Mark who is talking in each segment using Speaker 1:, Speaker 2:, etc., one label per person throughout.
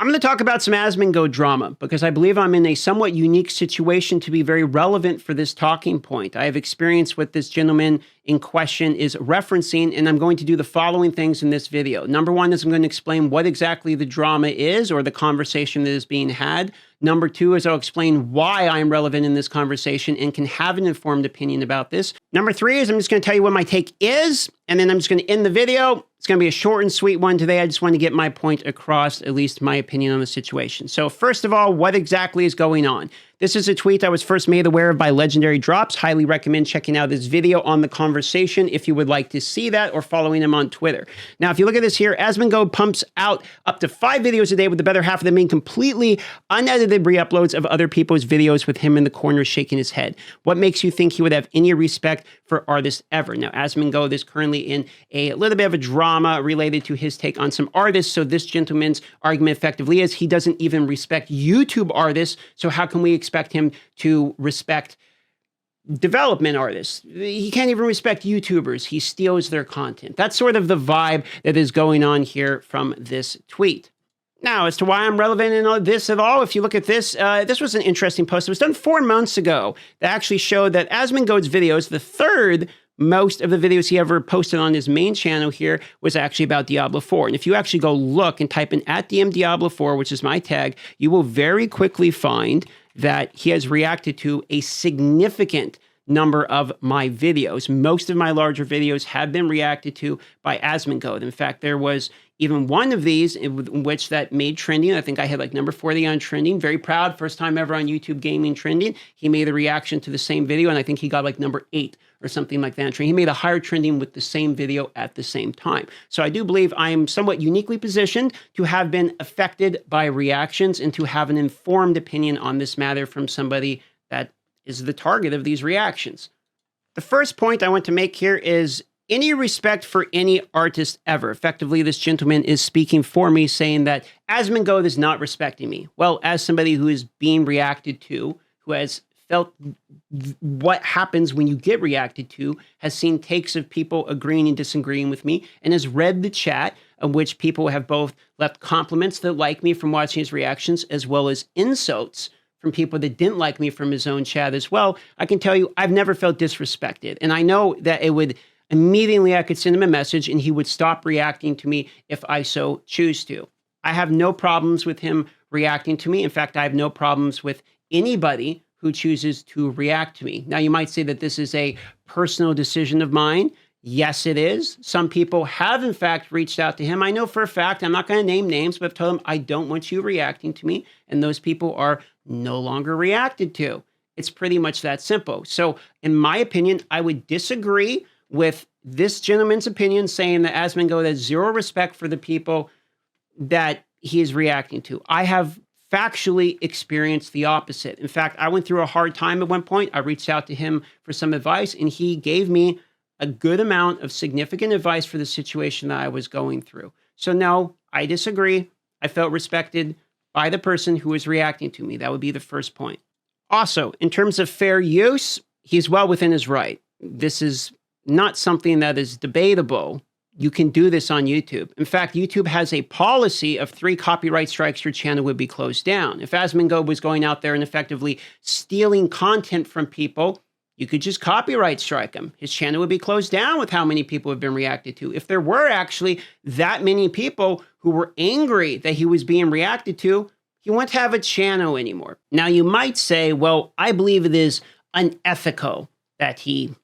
Speaker 1: I'm going to talk about some Asmongold drama because I believe I'm in a somewhat unique situation to be very relevant for this talking point. I have experienced what this gentleman in question is referencing, and I'm going to do the following things in this video. Number one is I'm going to explain what exactly the drama is or the conversation that is being had. Number two is I'll explain why I'm relevant in this conversation and can have an informed opinion about this. Number three is I'm just going to tell you what my take is, and then I'm just going to end the video. It's going to be a short and sweet one today. I just want to get my point across, at least my opinion on the situation. So first of all, what exactly is going on? This is a tweet I was first made aware of by Legendary Drops. Highly recommend checking out this video on the conversation if you would like to see that, or following him on Twitter. Now, if you look at this here, Asmongold pumps out up to 5 videos a day, with the better half of them being completely unedited re-uploads of other people's videos with him in the corner shaking his head. What makes you think he would have any respect for artists ever? Now, Asmongold is currently in a little bit of a drama related to his take on some artists. So this gentleman's argument effectively is he doesn't even respect YouTube artists. So how can we expect him to respect development artists? He can't even respect YouTubers. He steals their content. That's sort of the vibe that is going on here from this tweet. Now, as to why I'm relevant in all this at all, if you look at this, this was an interesting post. It was done 4 months ago that actually showed that Asmongold's videos, the third most of the videos he ever posted on his main channel here, was actually about Diablo 4. And if you actually go look and type in @DMDiablo4, which is my tag, you will very quickly find that he has reacted to a significant number of my videos. Most of my larger videos have been reacted to by Asmongold. In fact, there was even one of these in which that made trending. I think I had like number 40 on trending. Very proud. First time ever on YouTube gaming trending. He made a reaction to the same video, and I think he got like number 8 or something like that. He made a higher trending with the same video at the same time. So I do believe I am somewhat uniquely positioned to have been affected by reactions and to have an informed opinion on this matter from somebody that is the target of these reactions. The first point I want to make here is any respect for any artist ever. Effectively, this gentleman is speaking for me, saying that Asmongold is not respecting me. Well, as somebody who is being reacted to, who has felt what happens when you get reacted to, has seen takes of people agreeing and disagreeing with me, and has read the chat of which people have both left compliments that like me from watching his reactions, as well as insults from people that didn't like me from his own chat as well, I can tell you I've never felt disrespected. And I know that it would immediately, I could send him a message and he would stop reacting to me if I so choose to. I have no problems with him reacting to me. In fact, I have no problems with anybody who chooses to react to me. Now, you might say that this is a personal decision of mine. Yes, it is. Some people have, in fact, reached out to him. I know for a fact, I'm not going to name names, but I've told him, I don't want you reacting to me. And those people are no longer reacted to. It's pretty much that simple. So, in my opinion, I would disagree with this gentleman's opinion, saying that Asmongold has zero respect for the people that he is reacting to. I have factually experienced the opposite. In fact, I went through a hard time at one point. I reached out to him for some advice, and he gave me a good amount of significant advice for the situation that I was going through. So no, I disagree. I felt respected by the person who was reacting to me. That would be the first point. Also, in terms of fair use, he's well within his right. This is not something that is debatable. You can do this on YouTube. In fact, YouTube has a policy of 3 copyright strikes, your channel would be closed down. If Asmongold was going out there and effectively stealing content from people, you could just copyright strike him. His channel would be closed down with how many people have been reacted to. If there were actually that many people who were angry that he was being reacted to, he wouldn't have a channel anymore. Now, you might say, well, I believe it is unethical that he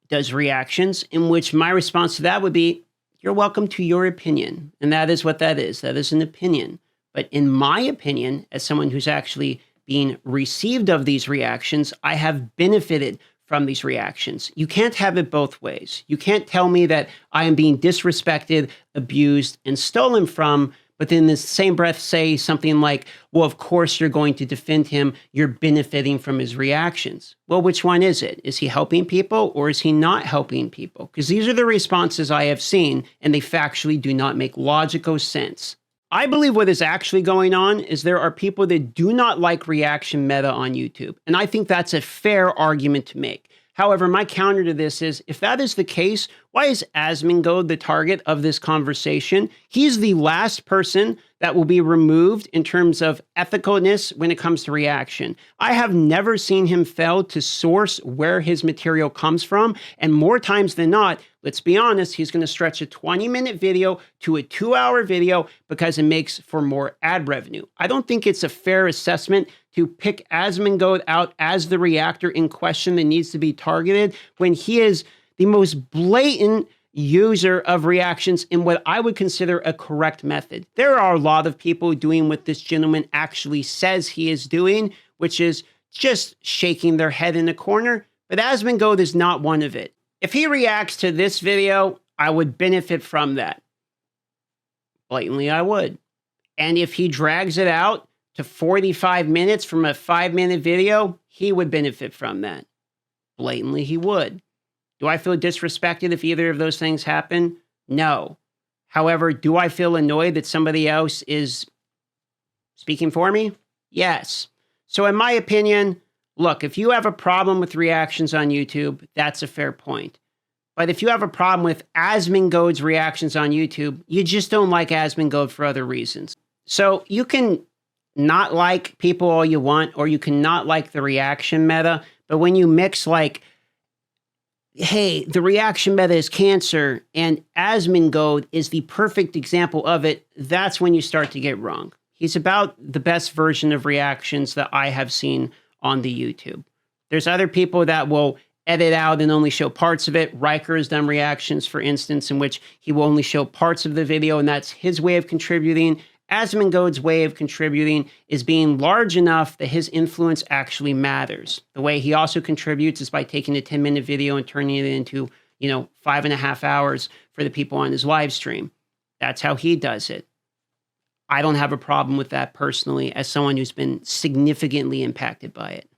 Speaker 1: does reactions, in which my response to that would be, you're welcome to your opinion. And that is what that is. That is an opinion. But in my opinion, as someone who's actually being received of these reactions, I have benefited from these reactions. You can't have it both ways. You can't tell me that I am being disrespected, abused, and stolen from, but then in the same breath say something like, well, of course you're going to defend him. You're benefiting from his reactions. Well, which one is it? Is he helping people or is he not helping people? Because these are the responses I have seen, and they factually do not make logical sense. I believe what is actually going on is there are people that do not like reaction meta on YouTube. And I think that's a fair argument to make. However, my counter to this is, if that is the case, Why is Asmongold the target of this conversation? He's the last person that will be removed in terms of ethicalness when it comes to reaction. I have never seen him fail to source where his material comes from. And more times than not, let's be honest, he's going to stretch a 20-minute video to a 2-hour video because it makes for more ad revenue. I don't think it's a fair assessment to pick Asmongold out as the reactor in question that needs to be targeted when he is the most blatant user of reactions in what I would consider a correct method. There are a lot of people doing what this gentleman actually says he is doing, which is just shaking their head in the corner, but Asmongold is not one of it. If he reacts to this video, I would benefit from that. Blatantly, I would. And if he drags it out to 45 minutes from a 5-minute video, he would benefit from that. Blatantly, he would. Do I feel disrespected if either of those things happen? No. However, do I feel annoyed that somebody else is speaking for me? Yes. So in my opinion, look, if you have a problem with reactions on YouTube, that's a fair point. But if you have a problem with Asmongold's reactions on YouTube, you just don't like Asmongold for other reasons. So you can not like people all you want, or you can not like the reaction meta, but when you mix like, hey, the reaction meta is cancer, and Asmongold is the perfect example of it, that's when you start to get wrong. He's about the best version of reactions that I have seen on the YouTube. There's other people that will edit out and only show parts of it. Riker has done reactions, for instance, in which he will only show parts of the video, and that's his way of contributing. Asmongold's way of contributing is being large enough that his influence actually matters. The way he also contributes is by taking a 10-minute video and turning it into, 5.5 hours for the people on his live stream. That's how he does it. I don't have a problem with that personally as someone who's been significantly impacted by it.